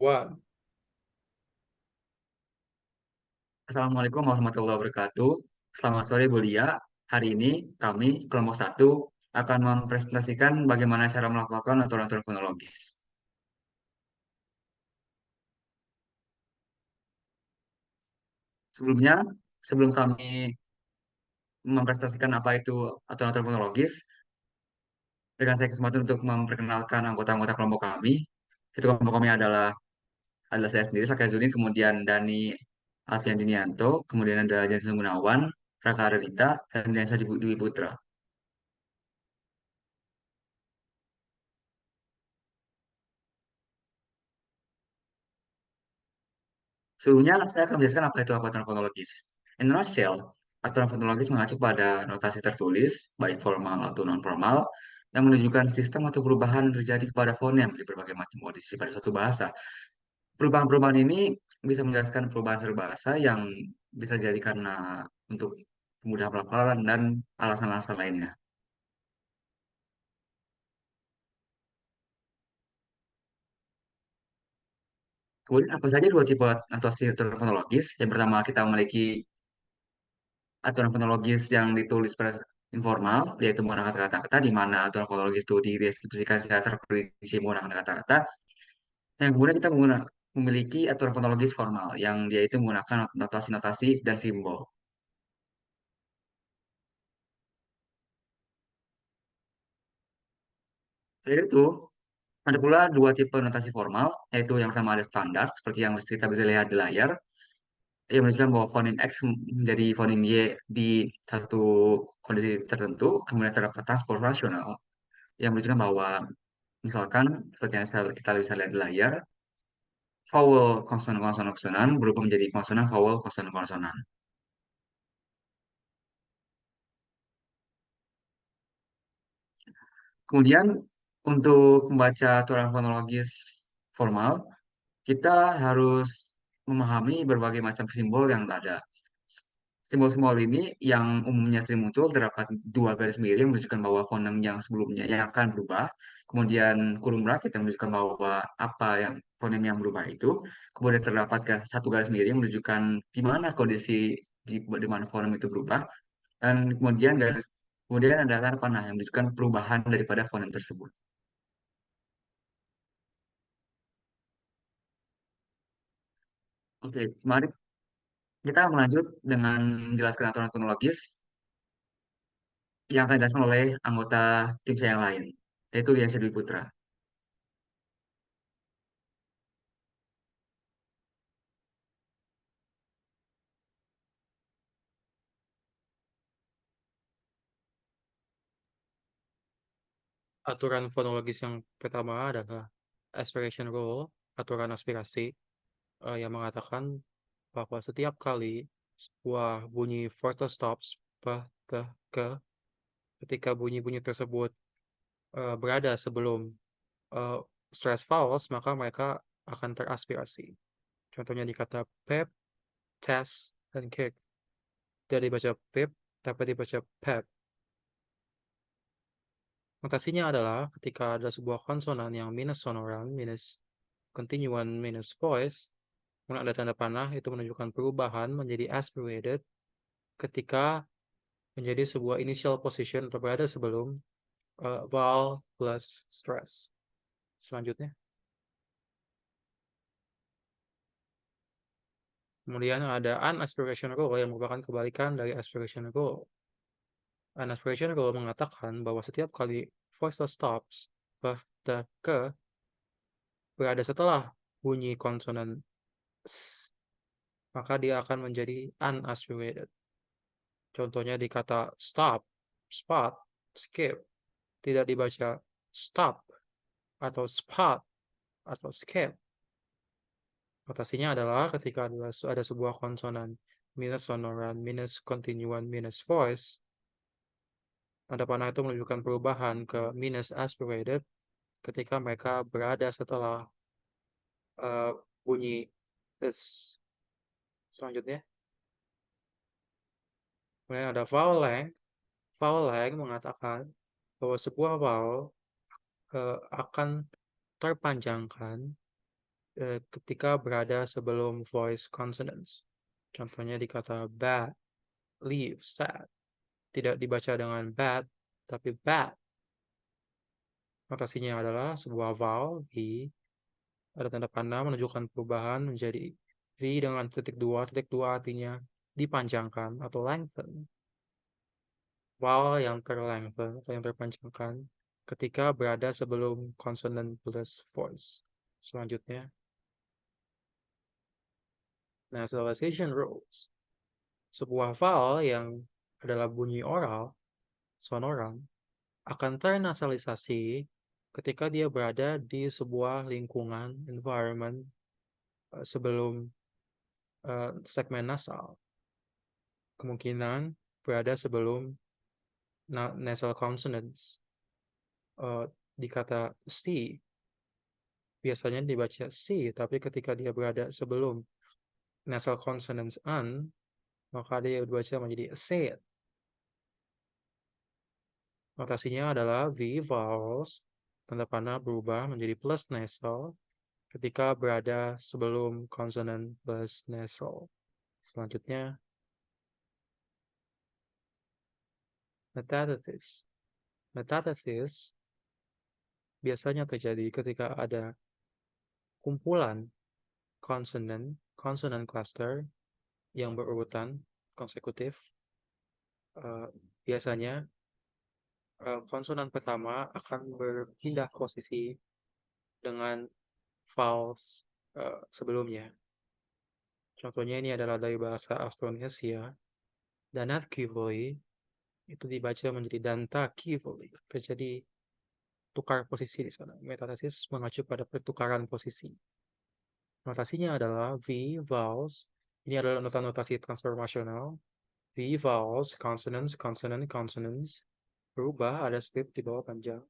One. Assalamualaikum warahmatullahi wabarakatuh. Selamat sore Bu Lia. Hari ini kami kelompok satu akan mempresentasikan bagaimana cara melakukan aturan-aturan kronologis. Sebelumnya, sebelum kami mempresentasikan apa itu aturan-aturan kronologis, berikan saya kesempatan untuk memperkenalkan anggota-anggota kelompok kami. Itu kelompok kami adalah saya sendiri, Saka Zunin, kemudian Dani Alfian Dinianto, kemudian ada Jansen Gunawan, Raka Arita, dan Diansyah Dwi Putra. Sebelumnya, saya akan menjelaskan apa itu aturan fonologis. In a nutshell, aturan fonologis mengacu pada notasi tertulis, baik formal atau non-formal, yang menunjukkan sistem atau perubahan yang terjadi kepada fonem di berbagai macam kondisi pada suatu bahasa. Perubahan-perubahan ini bisa menjelaskan perubahan serbahasa yang bisa jadi karena untuk kemudahan pelafalan dan alasan-alasan lainnya. Kemudian apa saja dua tipe notasi aturan fonologis? Yang pertama, kita memiliki aturan fonologis yang ditulis pada informal, yaitu menggunakan kata-kata, di mana aturan fonologis itu dideskripsikan secara terperinci menggunakan kata-kata. Yang kemudian kita memiliki aturan fonologis formal, yang dia itu menggunakan notasi-notasi dan simbol. Dari itu, ada pula dua tipe notasi formal, yaitu yang pertama ada standar, seperti yang kita bisa lihat di layar, yang menunjukkan bahwa fonem X menjadi fonem Y di satu kondisi tertentu, kemudian terdapat transport rasional, yang menunjukkan bahwa misalkan, seperti yang kita bisa lihat di layar, vowel konsonan-konsonan berubah menjadi konsonan vowel konsonan-konsonan. Kemudian, untuk membaca aturan fonologis formal, kita harus memahami berbagai macam simbol yang ada. Simbol-simbol ini yang umumnya sering muncul terdapat dua garis miring yang menunjukkan bahwa fonem yang sebelumnya yang akan berubah, kemudian kurung bracket yang menunjukkan bahwa apa yang fonem yang berubah itu, kemudian terdapat satu garis miring yang menunjukkan di mana kondisi di mana fonem itu berubah, dan kemudian ada tanda panah yang menunjukkan perubahan daripada fonem tersebut. Oke, mari kita melanjut dengan menjelaskan aturan kronologis yang akan dijelaskan oleh anggota tim saya yang lain, yaitu Dian Dwi Putra. Aturan fonologis yang pertama adalah aspiration rule, aturan aspirasi, yang mengatakan bahwa setiap kali sebuah bunyi four stops, bah, teh, ke, ketika bunyi-bunyi tersebut berada sebelum eh, stress vowels, maka mereka akan teraspirasi. Contohnya di kata pep, test, dan kick. Tidak dibaca pep, tapi dibaca pep. Notasinya adalah ketika ada sebuah konsonan yang minus sonoran, minus continuan, minus voice, kemudian ada tanda panah, itu menunjukkan perubahan menjadi aspirated ketika menjadi sebuah initial position atau berada sebelum vowel plus stress. Selanjutnya, kemudian ada unaspiration rule yang merupakan kebalikan dari aspiration rule. Unaspiration rule mengatakan bahwa setiap kali voiceless stops, bah, the, ke, berada setelah bunyi konsonan s, maka dia akan menjadi unaspirated. Contohnya di kata stop, spot, skip, tidak dibaca stop atau spot atau skip. Notasinya adalah ketika ada sebuah konsonan minus sonoran, minus continuan, minus voice, tanda panah itu menunjukkan perubahan ke minus aspirated ketika mereka berada setelah uh, bunyi s. Selanjutnya, kemudian ada vowel length. Vowel length mengatakan bahwa sebuah vowel akan terpanjangkan ketika berada sebelum voice consonants. Contohnya di kata bad, leave, sad. Tidak dibaca dengan bad, tapi bad. Notasinya adalah sebuah vowel V, ada tanda panah menunjukkan perubahan menjadi V dengan titik dua artinya dipanjangkan atau lengthen. Vowel yang terlengthen atau yang terpanjangkan ketika berada sebelum consonant plus voice. Selanjutnya, nasalization rules. Sebuah vowel yang adalah bunyi oral, sonoran, akan ternasalisasi ketika dia berada di sebuah lingkungan, environment, sebelum segmen nasal. Kemungkinan berada sebelum nasal consonants. Di kata C, biasanya dibaca C, tapi ketika dia berada sebelum nasal consonants an, maka dia dibaca menjadi said. Notasinya adalah V vowels, tanda panah berubah menjadi plus nasal ketika berada sebelum konsonan plus nasal. Selanjutnya, metathesis. Metathesis biasanya terjadi ketika ada kumpulan konsonan cluster yang berurutan konsekutif. Biasanya konsonan pertama akan berpindah posisi dengan vowels sebelumnya. Contohnya ini adalah dari bahasa Austronesia. Danat Kivoli itu dibaca menjadi Danta Kivoli. Terjadi tukar posisi di sana. Metathesis mengacu pada pertukaran posisi. Notasinya adalah V vowels. Ini adalah notasi transformasional. V vowels, consonants, consonant, consonants. Berubah, ada strip di bawah panjang.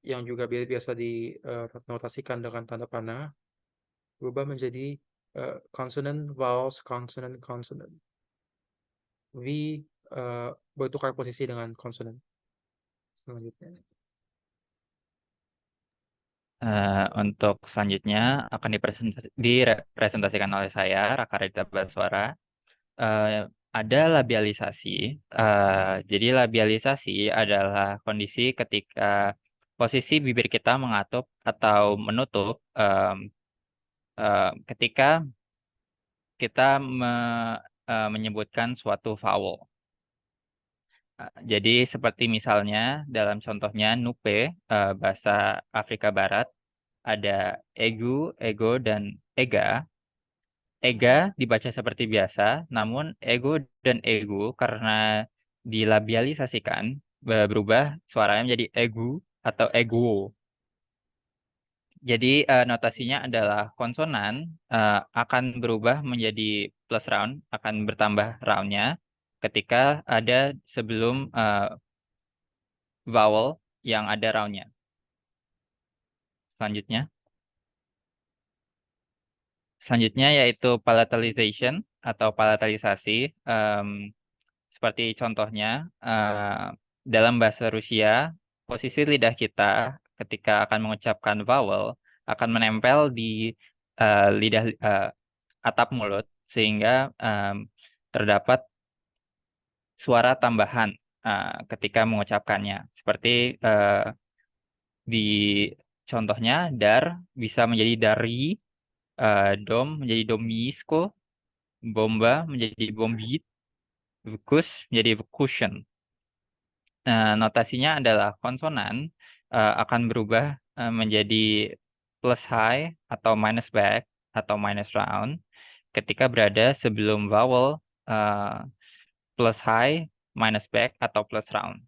Yang juga biasa dinotasikan dengan tanda panah. Berubah menjadi consonant, vowels, consonant, consonant. V bertukar posisi dengan konsonan. Selanjutnya. Untuk selanjutnya akan dipresentasikan oleh saya, Raka Radita Baswara. Ada labialisasi. Jadi labialisasi adalah kondisi ketika posisi bibir kita mengatup atau menutup ketika kita menyebutkan suatu vowel. Jadi seperti misalnya dalam contohnya Nupe, bahasa Afrika Barat, ada egu, ego, dan ega. Ega dibaca seperti biasa, namun ego dan egu karena dilabialisasikan berubah suaranya menjadi egu atau ego. Jadi notasinya adalah konsonan akan berubah menjadi plus round, akan bertambah roundnya ketika ada sebelum vowel yang ada roundnya. Selanjutnya yaitu palatalization atau palatalisasi. Seperti contohnya dalam bahasa Rusia, posisi lidah kita ketika akan mengucapkan vowel akan menempel di lidah atap mulut sehingga terdapat suara tambahan ketika mengucapkannya. Seperti di contohnya dar bisa menjadi dari, dom menjadi domisko, bomba menjadi bombit, vukus menjadi vukushen. Notasinya adalah konsonan akan berubah menjadi plus high atau minus back atau minus round ketika berada sebelum vowel plus high, minus back, atau plus round.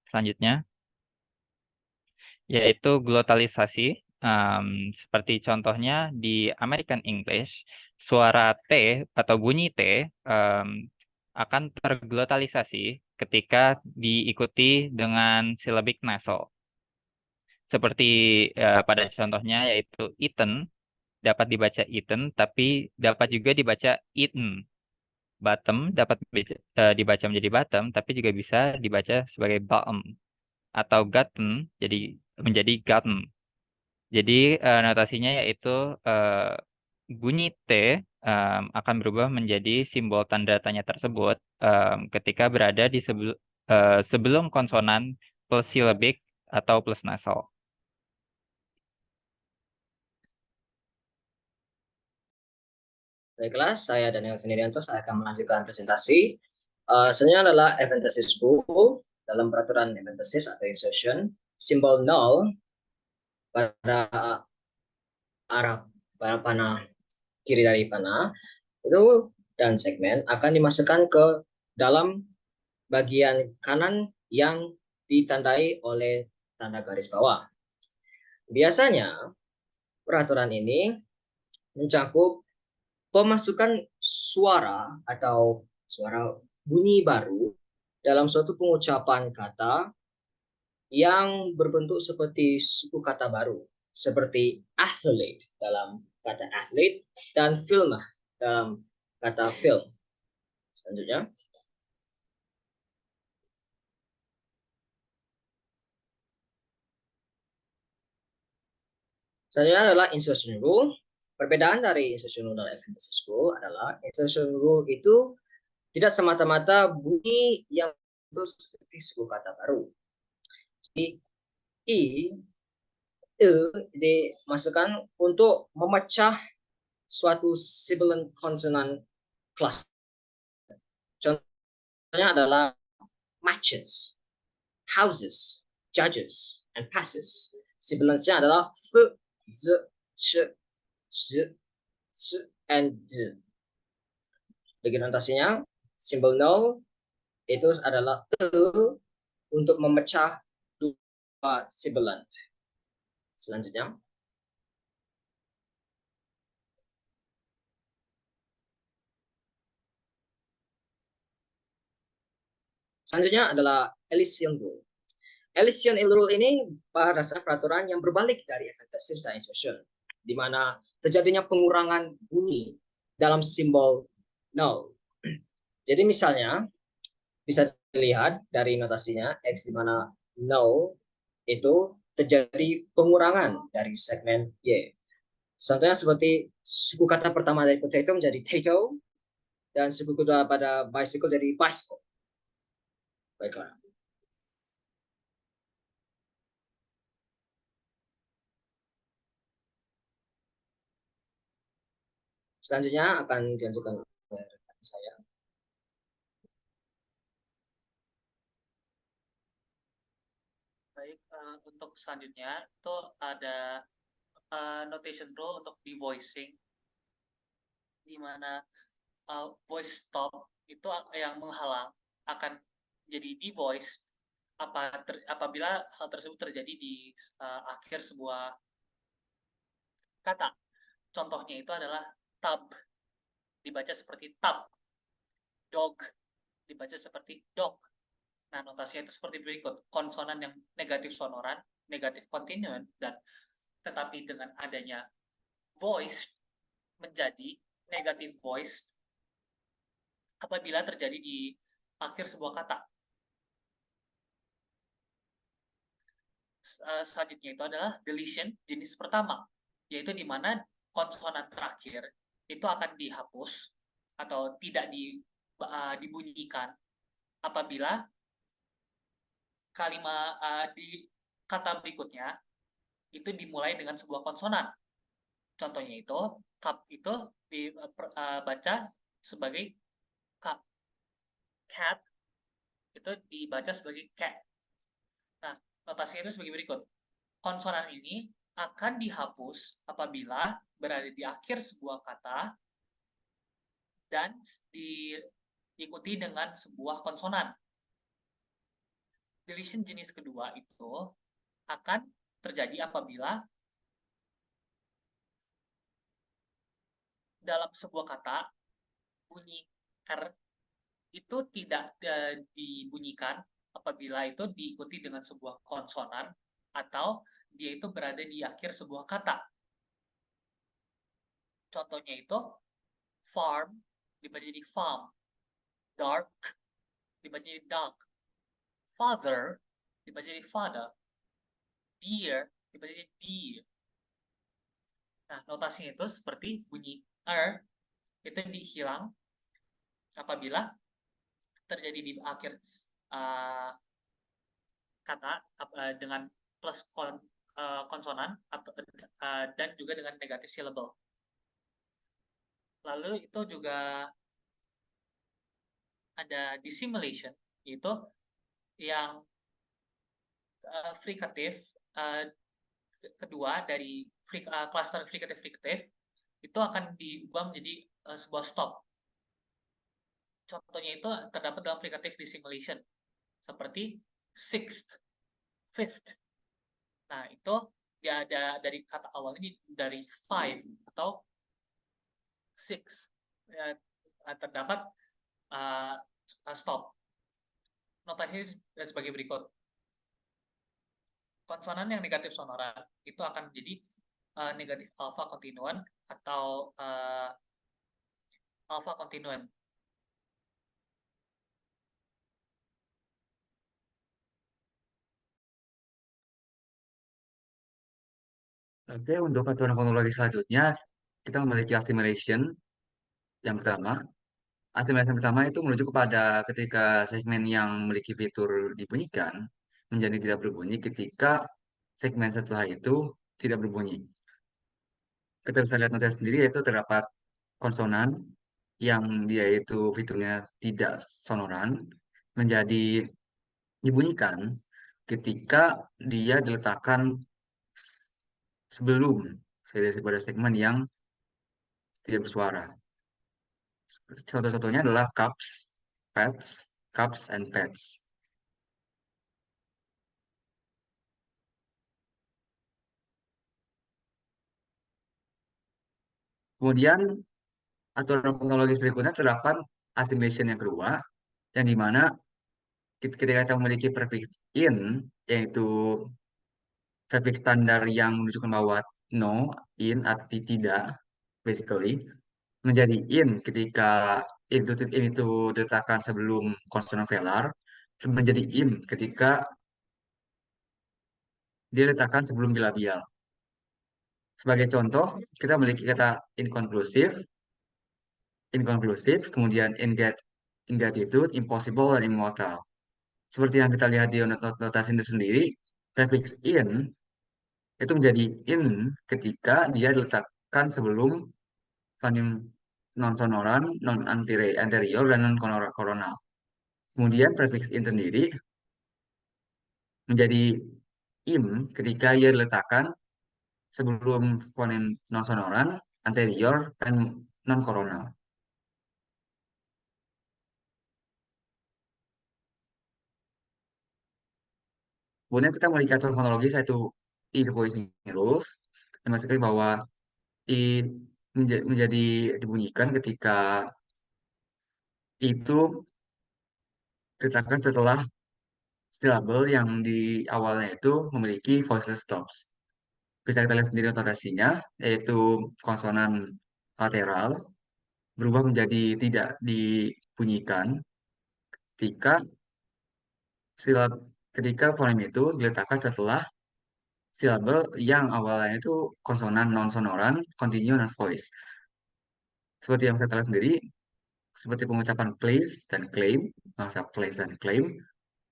Selanjutnya, yaitu glottalisasi. Seperti contohnya di American English, suara T atau bunyi T akan terglottalisasi ketika diikuti dengan syllabic nasal. Seperti pada contohnya yaitu eaten, dapat dibaca eaten, tapi dapat juga dibaca eaten. Bottom dapat dibaca menjadi bottom, tapi juga bisa dibaca sebagai bottom. Atau gotten jadi menjadi gotten. Jadi notasinya yaitu bunyi T akan berubah menjadi simbol tanda tanya tersebut ketika berada di sebelum konsonan plus silabik atau plus nasal. Baiklah, saya Daniel Venerianto, saya akan melanjutkan presentasi. Selanjutnya adalah adventitious rule. Dalam peraturan adventitious atau insertion, simbol null pada arah panah kiri dari panah itu dan segmen akan dimasukkan ke dalam bagian kanan yang ditandai oleh tanda garis bawah. Biasanya peraturan ini mencakup pemasukan suara atau suara bunyi baru dalam suatu pengucapan kata yang berbentuk seperti suku kata baru, seperti athlete dalam kata athlete dan film dalam kata film. Selanjutnya, adalah insertion rule. Perbedaan dari insertion rule dan adventitious rule adalah insertion rule itu tidak semata-mata bunyi yang itu seperti suku kata baru. Jadi dimasukkan untuk memecah suatu sibilant konsonan kelas. Contohnya adalah matches, houses, judges, and passes. Sibilantnya adalah f, z, sh, sh, sh, and d. Bagi notasinya, simbol null itu adalah untuk memecah dua sibilant. Selanjutnya, adalah Elysian rule. Elysian rule ini berdasarkan peraturan yang berbalik dari adventitious dan insertion, di mana terjadinya pengurangan bunyi dalam simbol null. Jadi misalnya bisa dilihat dari notasinya X di mana null itu terjadi pengurangan dari segmen Y. Contohnya seperti suku kata pertama dari potato menjadi tato dan suku kedua pada bicycle jadi bicycle. Baiklah. Selanjutnya akan dilanjutkan oleh rekan saya. Baik, untuk selanjutnya itu ada notation rule untuk devoicing, di mana voice stop itu yang menghalang akan jadi devoice apabila hal tersebut terjadi di akhir sebuah kata. Contohnya itu adalah tub, dibaca seperti tub. Dog, dibaca seperti dog. Nah, notasinya itu seperti berikut. Konsonan yang negatif sonoran, negatif kontinuen, dan tetapi dengan adanya voice menjadi negatif voice apabila terjadi di akhir sebuah kata. Selanjutnya itu adalah deletion jenis pertama, yaitu di mana konsonan terakhir itu akan dihapus atau tidak dibunyikan apabila kalimat di kata berikutnya itu dimulai dengan sebuah konsonan. Contohnya itu cup itu dibaca sebagai cup. Cat itu dibaca sebagai cat. Nah, notasinya itu sebagai berikut. Konsonan ini akan dihapus apabila berada di akhir sebuah kata dan diikuti dengan sebuah konsonan. Deletion jenis kedua itu akan terjadi apabila dalam sebuah kata bunyi R itu tidak dibunyikan apabila itu diikuti dengan sebuah konsonan atau dia itu berada di akhir sebuah kata. Contohnya itu farm dibaca jadi farm, dark dibaca jadi dark, father dibaca jadi father, deer dibaca jadi deer. Nah, notasinya itu seperti bunyi itu dihilang apabila terjadi di akhir kata dengan plus konsonan atau dan juga dengan negatif syllable. Lalu itu juga ada dissimulation, yaitu yang frikatif kedua dari cluster frikatif itu akan diubah menjadi sebuah stop. Contohnya itu terdapat dalam frikatif dissimulation seperti sixth, fifth. Nah, itu dia ada dari kata awal ini dari five atau six. Ya, terdapat stop. Notasi sebagai berikut. Konsonan yang negatif sonoran itu akan menjadi negatif alpha continuan atau alpha continuan. Oke, untuk aturan fonologi selanjutnya, kita memiliki assimilation yang pertama. Assimilation pertama itu merujuk kepada ketika segmen yang memiliki fitur dibunyikan menjadi tidak berbunyi ketika segmen setelah itu tidak berbunyi. Kita bisa lihat notasi sendiri, yaitu terdapat konsonan yang dia itu fiturnya tidak sonoran menjadi dibunyikan ketika dia diletakkan sebelum pada segmen yang tidak bersuara. Contoh-contohnya adalah cups, pads, cups, and pads. Kemudian aturan fonologis berikutnya terdapat assimilation yang kedua, yang dimana ketika kita memiliki prefix in, yaitu prefix standar yang menunjukkan bahwa no, in, arti tidak, basically, menjadi in ketika in itu diletakkan sebelum konsonan velar, menjadi in ketika dia diletakkan sebelum bilabial. Sebagai contoh, kita memiliki kata inconclusive, kemudian ingratitude, impossible, dan immortal. Seperti yang kita lihat di notasi ini sendiri, prefix in itu menjadi in ketika dia diletakkan sebelum fonem non-sonoran, non-anterior, dan non-koronal. Kemudian prefix in sendiri menjadi in ketika ia diletakkan sebelum fonem non-sonoran, anterior, dan non-koronal. Kemudian kita memiliki aturan fonologis yaitu e-voicing rules, yang maksudnya bahwa i menjadi dibunyikan ketika itu diletakkan setelah silabel yang di awalnya itu memiliki voiceless stops. Bisa kita lihat sendiri notasinya, yaitu konsonan lateral berubah menjadi tidak dibunyikan ketika silab ketika fonem itu diletakkan setelah silabel yang awalnya itu konsonan non-sonoran, continue, dan voice. Seperti yang saya lihat sendiri, seperti pengucapan place dan claim, masa place dan claim,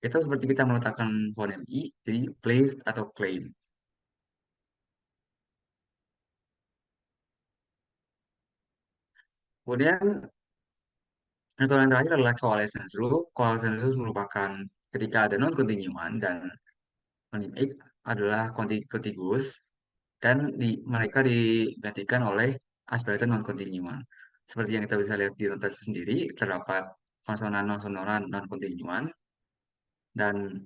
itu seperti kita meletakkan fonem i, jadi place atau claim. Kemudian aturan terakhir adalah coalescence rule. Coalescence rule merupakan ketika ada non-continuan dan fonem H adalah contiguous dan mereka digantikan oleh aspirated non-continuan. Seperti yang kita bisa lihat di notasi sendiri, terdapat konsonan non-sonoran non-continuan dan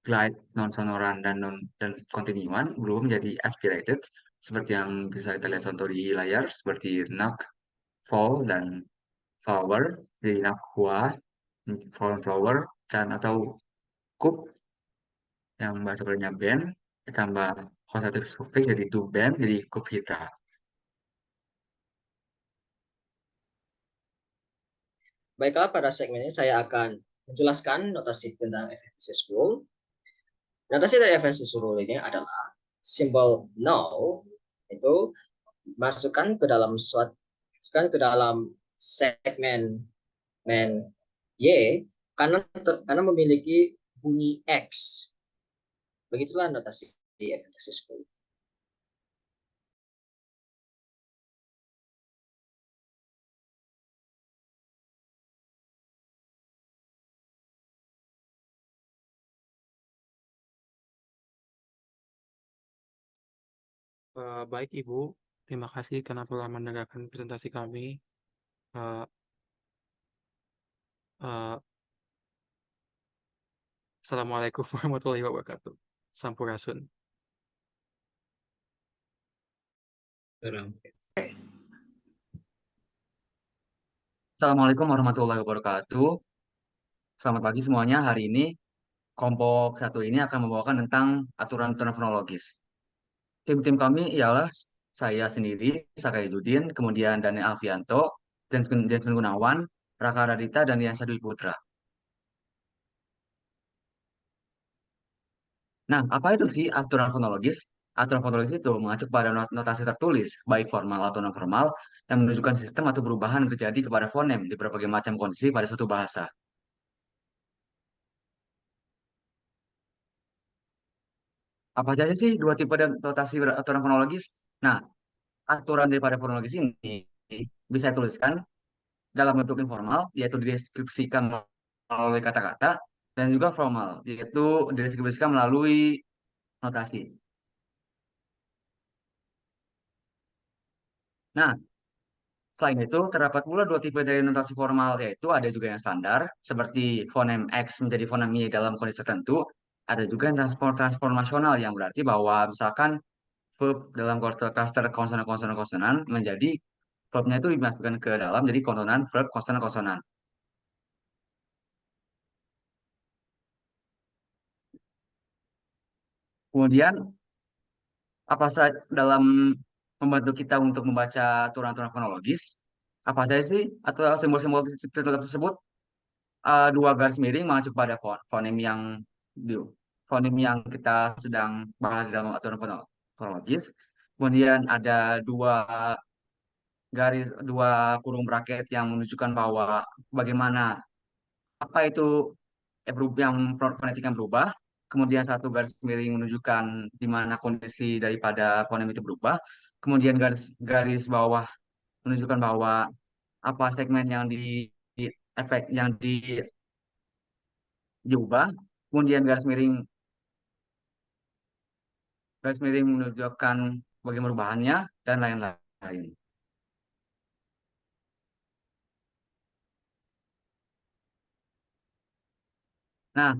glide non-sonoran dan continuan berubah menjadi aspirated seperti yang bisa kita lihat contoh di layar seperti knock, fall, dan flower. Jadi knock hua, fall flower, dan atau cup yang bahasa Koreanya band ditambah causative suffix jadi to band jadi cup hita. Baiklah, pada segmen ini saya akan menjelaskan notasi tentang FNCS rule. Notasi dari FNCS rule ini adalah simbol no Itu masukkan ke dalam segmen Y karena memiliki bunyi X. Begitulah notasi efektivitas full. Baik Ibu, terima kasih karena telah mendengarkan presentasi kami. Eh, eh, Assalamualaikum warahmatullahi wabarakatuh. Sampurasun. Assalamualaikum warahmatullahi wabarakatuh. Selamat pagi semuanya. Hari ini kelompok satu ini akan membawakan tentang aturan-aturan fonologis. Tim-tim kami ialah saya sendiri, Sakai Zudin, kemudian Daniel Alfianto, Jensen Gunawan, Raka Radita, dan Yansa Dwi Putra. Nah, apa itu sih aturan fonologis? Aturan fonologis itu mengacu pada notasi tertulis, baik formal atau non formal, yang menunjukkan sistem atau perubahan yang terjadi kepada fonem di berbagai macam kondisi pada suatu bahasa. Apa saja sih dua tipe notasi aturan fonologis? Nah, aturan daripada fonologis ini bisa dituliskan dalam bentuk informal, yaitu dideskripsikan melalui kata-kata, dan juga formal, yaitu dideskripsikan melalui notasi. Nah, selain itu, terdapat pula dua tipe dari notasi formal, yaitu ada juga yang standar, seperti fonem X menjadi fonem Y dalam kondisi tertentu. Ada juga yang transformasional, yang berarti bahwa misalkan verb dalam cluster konsonan-konsonan menjadi verbnya itu dimasukkan ke dalam jadi konsonan, verb, konsonan-konsonan. Kemudian, apa saja dalam membantu kita untuk membaca aturan-aturan fonologis, apa saja sih atau simbol-simbol tersebut? Dua garis miring mengacu pada fonem yang di fonem yang kita sedang bahas dalam aturan fonologis. Kemudian ada dua kurung braket yang menunjukkan bahwa bagaimana apa itu yang fonetik yang berubah. Kemudian satu garis miring menunjukkan di mana kondisi daripada fonem itu berubah. Kemudian garis bawah menunjukkan bahwa apa segmen yang efek yang diubah. Kemudian garis miring menunjukkan bagaimana perubahannya dan lain-lain. Nah,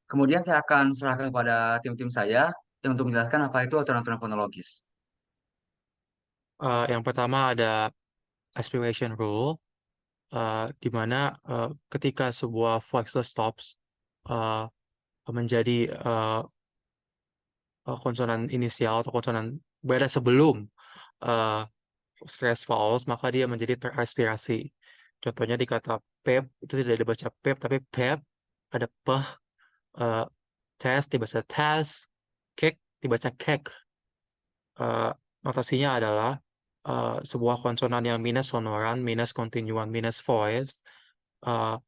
kemudian saya akan serahkan kepada tim-tim saya untuk menjelaskan apa itu aturan-aturan fonologis. Yang pertama ada aspiration rule, di mana ketika sebuah voiceless stops uh, menjadi konsonan inisial atau konsonan berada sebelum uh, stress vowels, maka dia menjadi teraspirasi. Contohnya di kata pep itu tidak dibaca pep tapi pep, ada peh, uh, test dibaca test, cake dibaca cake. Notasinya adalah sebuah konsonan yang minus sonoran, minus kontinuan, minus voice uh,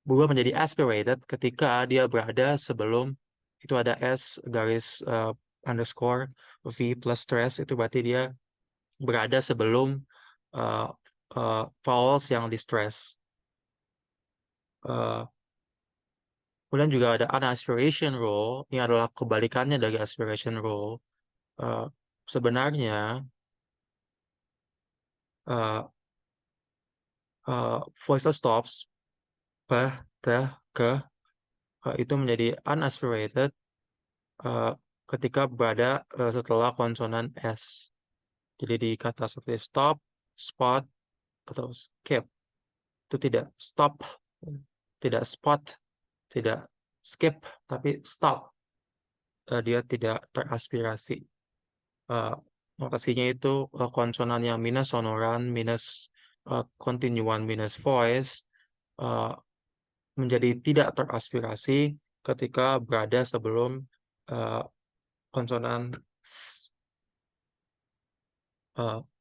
berubah menjadi aspirated ketika dia berada sebelum itu ada S garis underscore V plus stress, itu berarti dia berada sebelum uh, vowels yang di stress. Kemudian juga ada unaspiration rule. Ini adalah kebalikannya dari aspiration rule. Sebenarnya uh, voiceless stops pe, te, ke itu menjadi unaspirated ketika berada setelah konsonan S. Jadi di kata seperti stop, spot, atau skip itu tidak stop, tidak spot, tidak skip, tapi stop. Dia tidak teraspirasi. Notasinya itu konsonan yang minus sonoran, minus kontinuan, minus voice menjadi tidak teraspirasi ketika berada sebelum konsonan S.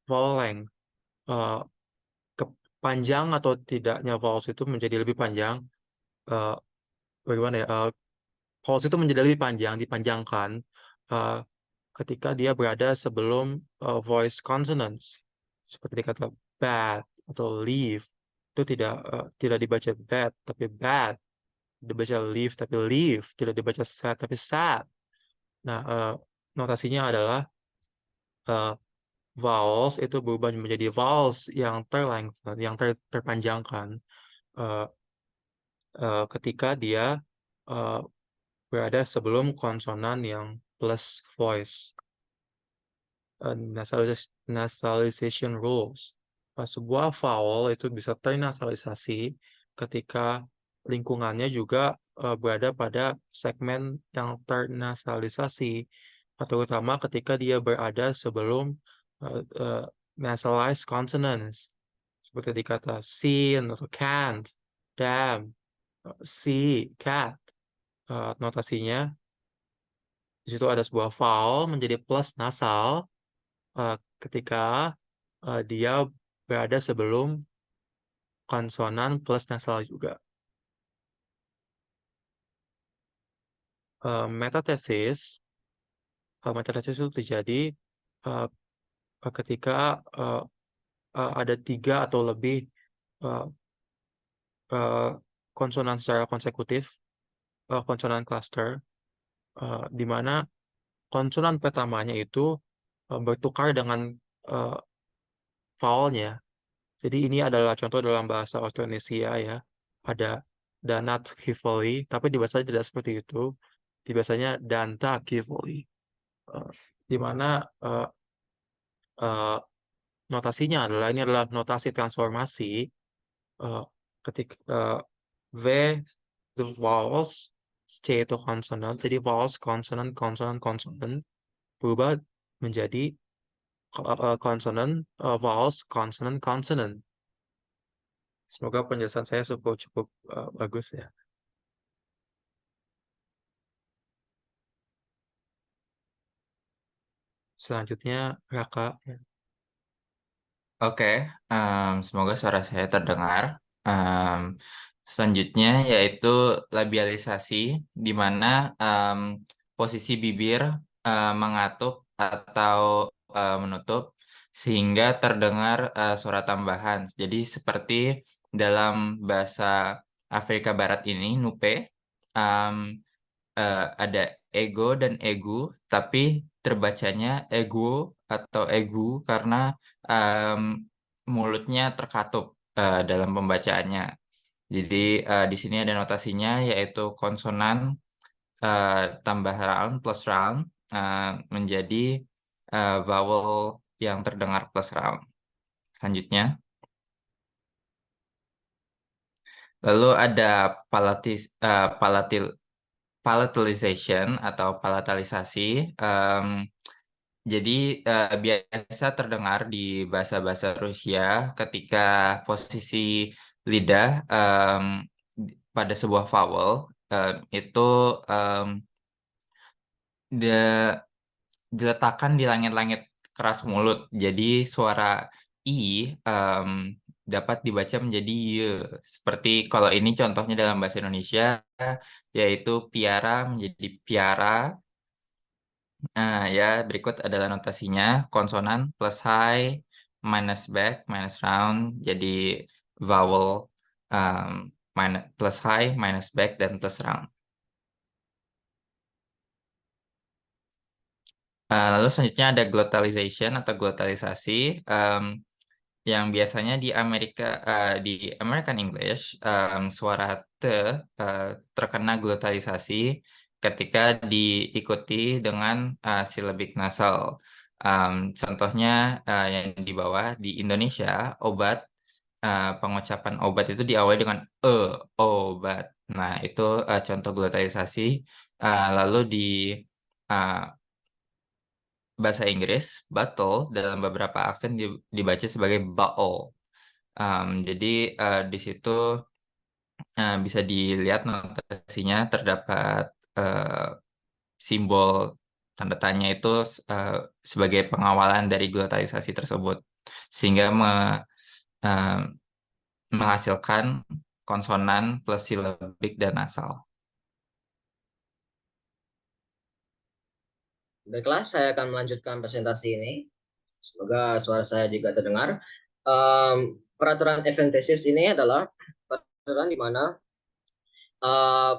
vowel length. Panjang atau tidaknya vowels itu menjadi lebih panjang. Bagaimana ya? Vowels itu menjadi lebih panjang, dipanjangkan ketika dia berada sebelum voice consonants, seperti kata bad atau leave. Itu tidak dibaca bad tapi bad, dibaca leave tapi leave, tidak dibaca sad tapi sad. Nah, notasinya adalah vowels itu berubah menjadi vowels yang terlengthen, yang terpanjangkan ketika dia berada sebelum konsonan yang plus voice. Nasalization rules. Sebuah vowel itu bisa ternasalisasi ketika lingkungannya juga berada pada segmen yang ternasalisasi, terutama ketika dia berada sebelum nasalized consonants, seperti di kata seen atau can't, damn, see, cat. Notasinya di situ ada sebuah vowel menjadi plus nasal ketika dia berada sebelum konsonan plus nasal juga. Metathesis itu terjadi ketika ada 3 atau lebih konsonan secara konsekutif, konsonan cluster, di mana konsonan pertamanya itu bertukar dengan vowelnya. Jadi ini adalah contoh dalam bahasa Austronesia ya. Ada danat kifoli, tapi di bahasa tidak seperti itu. Di bahasanya danta kifoli. Di mana notasinya adalah ini adalah notasi transformasi ketika V the vowels C itu konsonan, jadi vowels konsonan konsonan konsonan berubah menjadi konsonan vowels konsonan konsonan. Semoga penjelasan saya cukup bagus ya. Selanjutnya Raka. Oke, semoga suara saya terdengar. Selanjutnya yaitu labialisasi, di mana posisi bibir mengatup atau menutup sehingga terdengar suara tambahan. Jadi seperti dalam bahasa Afrika Barat ini, Nupe, ada ego dan egu, tapi terbacanya ego atau egu karena mulutnya terkatup dalam pembacaannya. Jadi di sini ada notasinya yaitu konsonan tambah round plus round menjadi vowel yang terdengar plus round. Selanjutnya. Lalu ada palatalization atau palatalisasi. Jadi biasa terdengar di bahasa-bahasa Rusia ketika posisi lidah pada sebuah vowel itu diletakkan di langit-langit keras mulut. Jadi suara i dapat dibaca menjadi ye. Seperti kalau ini contohnya dalam bahasa Indonesia, yaitu piara menjadi piara. Ya, berikut adalah notasinya. Konsonan plus high, minus back, minus round. Jadi vowel plus high, minus back, dan plus round. Lalu selanjutnya ada glottalization atau glottalisasi. Yang biasanya di American English suara t terkena glottalisasi ketika diikuti dengan silabik nasal. Contohnya yang di bawah di Indonesia obat, pengucapan obat itu diawali dengan obat. Nah itu contoh glottalisasi. Lalu di bahasa Inggris, bottle dalam beberapa aksen dibaca sebagai bottle. Jadi di situ bisa dilihat notasinya terdapat simbol tanda tanya itu sebagai pengawalan dari glotalisasi tersebut, sehingga menghasilkan konsonan plus silabik dan nasal. Baiklah, saya akan melanjutkan presentasi ini. Semoga suara saya juga terdengar. Peraturan eventhesis ini adalah peraturan di mana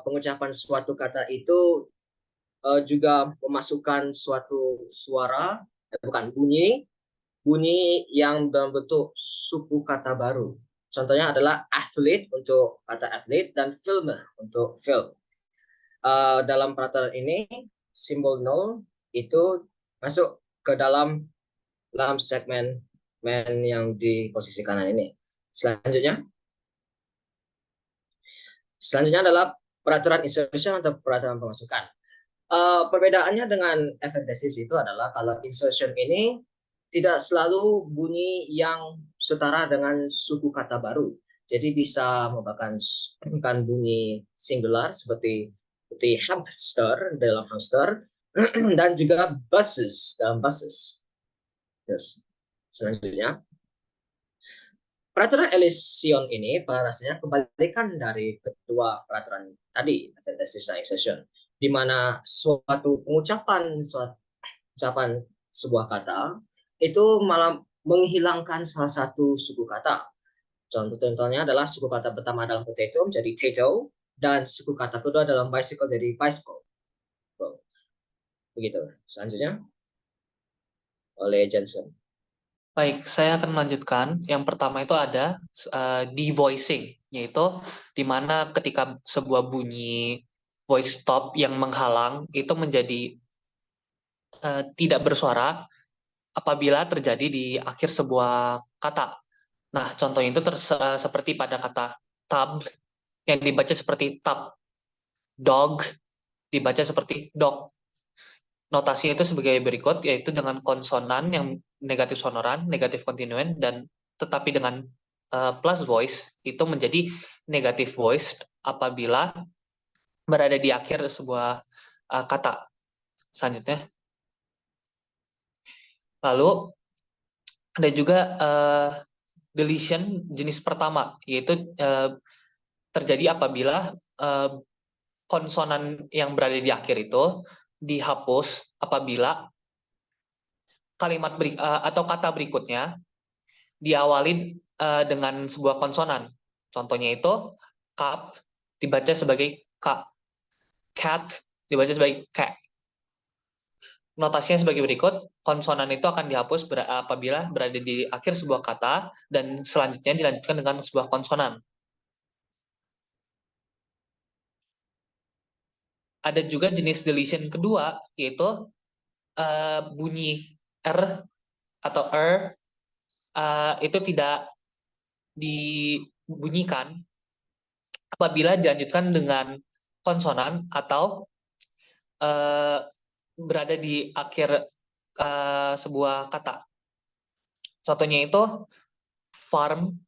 pengucapan suatu kata itu juga memasukkan suatu suara, bukan bunyi yang dalam bentuk suku kata baru. Contohnya adalah athlete untuk kata athlete dan film untuk film. Dalam peraturan ini, simbol 0 itu masuk ke dalam segmen yang di posisi kanan ini. Selanjutnya adalah peraturan insertion atau peraturan pemasukan. Perbedaannya dengan eventhesis itu adalah kalau insertion ini tidak selalu bunyi yang setara dengan suku kata baru. Jadi bisa merupakan bunyi singular seperti hamster dalam hamster dan juga buses dalam buses. Yes. Selanjutnya, peraturan elision ini pada rasanya kebalikan dari kedua peraturan tadi, eventhesis dan insertion, di mana suatu pengucapan sebuah kata itu malah menghilangkan salah satu suku kata. Contohnya adalah suku kata pertama dalam potato menjadi tato, dan suku kata kedua dalam bicycle jadi bicycle. Begitu. Selanjutnya oleh Jensen. Baik, saya akan melanjutkan. Yang pertama itu ada devoicing, yaitu di mana ketika sebuah bunyi voice stop yang menghalang itu menjadi tidak bersuara apabila terjadi di akhir sebuah kata. Nah, contohnya itu seperti pada kata tub yang dibaca seperti tub, dog dibaca seperti dog. Notasinya itu sebagai berikut, yaitu dengan konsonan yang negatif sonoran, negatif kontinuen, dan tetapi dengan plus voice itu menjadi negatif voice apabila berada di akhir sebuah kata. Selanjutnya. Lalu ada juga deletion jenis pertama, yaitu terjadi apabila konsonan yang berada di akhir itu dihapus apabila kalimat atau kata berikutnya diawali dengan sebuah konsonan. Contohnya itu cup dibaca sebagai ka, cat dibaca sebagai cat. Notasinya sebagai berikut, konsonan itu akan dihapus apabila berada di akhir sebuah kata dan selanjutnya dilanjutkan dengan sebuah konsonan. Ada juga jenis deletion kedua, yaitu bunyi R atau itu tidak dibunyikan apabila dilanjutkan dengan konsonan atau berada di akhir sebuah kata. Contohnya itu farm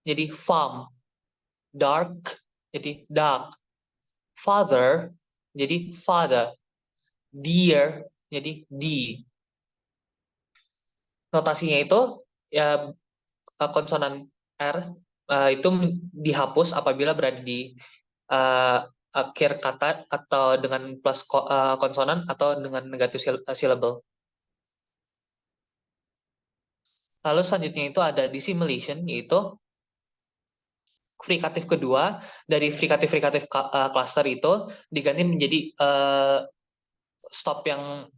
jadi farm, dark jadi dark, father jadi father, dear jadi D. Notasinya itu ya konsonan R itu dihapus apabila berada di akhir kata atau dengan plus konsonan atau dengan negatif syllable. Lalu selanjutnya itu ada dissimulation, yaitu frikatif kedua dari frikatif-frikatif cluster itu diganti menjadi stop yang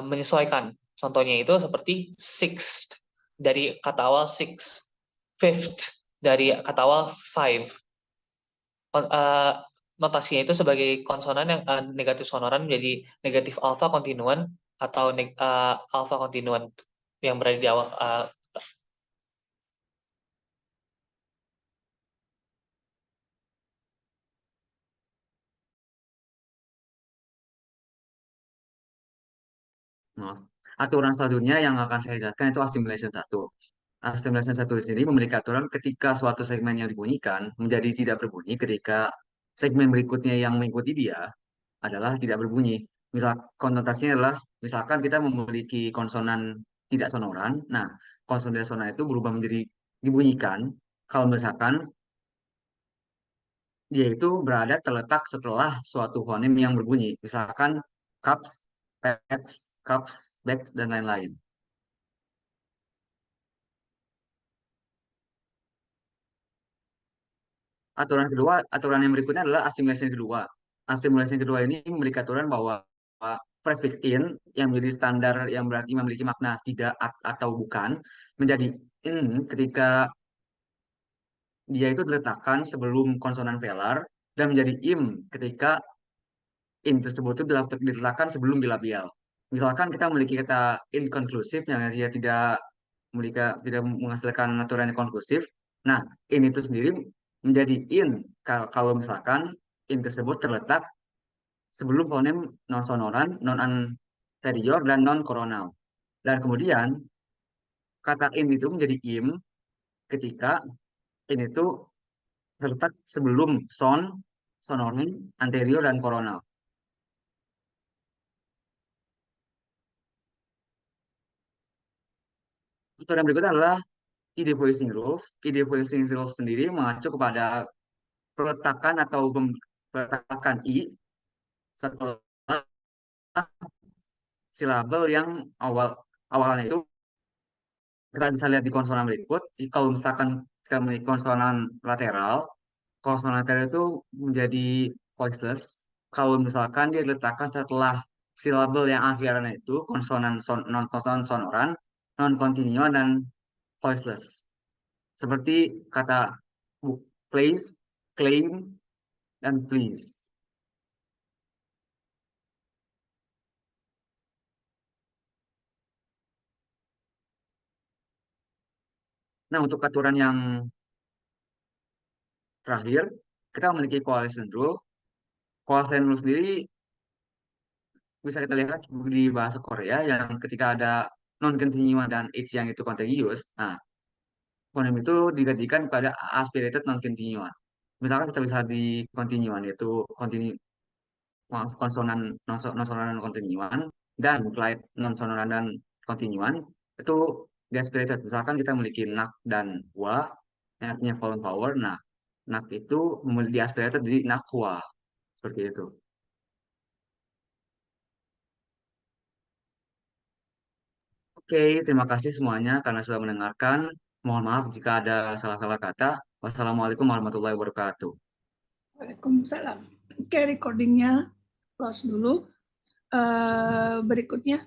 menyesuaikan. Contohnya itu seperti sixth dari kata awal six, fifth dari kata awal five. Notasinya itu sebagai konsonan yang negatif sonoran menjadi negatif alpha kontinuan atau alpha kontinuan yang berada di awal. Aturan selanjutnya yang akan saya jelaskan itu assimilation 1. Assimilation 1 di sini memiliki aturan ketika suatu segmen yang dibunyikan menjadi tidak berbunyi ketika segmen berikutnya yang mengikuti dia adalah tidak berbunyi. Misal konotasinya adalah misalkan kita memiliki konsonan tidak sonoran. Nah, konsonan tidak sonoran itu berubah menjadi dibunyikan kalau misalkan dia itu berada terletak setelah suatu fonem yang berbunyi. Misalkan cups, pets, cups, bags, dan lain-lain. Aturan yang berikutnya adalah asimilasi yang kedua. Asimilasi yang kedua ini memiliki aturan bahwa prefix in yang menjadi standar yang berarti memiliki makna tidak atau bukan menjadi in ketika dia itu diletakkan sebelum konsonan velar dan menjadi im ketika in tersebut itu diletakkan sebelum bilabial. Misalkan kita memiliki kata inkonklusif yang dia tidak menghasilkan aturan yang konklusif. Nah, in itu sendiri menjadi in kalau misalkan in tersebut terletak sebelum fonem non sonoran, non anterior dan non koronal. Dan kemudian kata in itu menjadi im ketika in itu terletak sebelum sonoran, anterior dan koronal. Aturan berikutnya adalah ide voicing rules. Ide voicing rules sendiri mengacu kepada peletakan atau peletakan i setelah silabel yang awalnya itu kita bisa lihat di konsonan berikut. Kalau misalkan kita memiliki konsonan lateral itu menjadi voiceless. Kalau misalkan dia diletakkan setelah silabel yang akhirnya itu non konsonan sonoran, non kontinuan dan voiceless. Seperti kata place, claim, dan please. Nah, untuk aturan yang terakhir, kita memiliki coalition rule. Coalition rule sendiri bisa kita lihat di bahasa Korea yang ketika ada non-continuous dan H yang itu contiguous, nah, fonem itu digantikan pada aspirated non-continuous. Misalkan kita bisa di continuous, yaitu konsonan non-sonoran dan kontinuan, dan glide non-sonoran dan kontinuan, itu di aspirated. Misalkan kita memiliki nak dan wa, yang artinya volume power, nah, nak itu di aspirated jadi nakwa, seperti itu. Oke, terima kasih semuanya karena sudah mendengarkan. Mohon maaf jika ada salah-salah kata. Wassalamualaikum warahmatullahi wabarakatuh. Waalaikumsalam. Oke, recordingnya close dulu. Berikutnya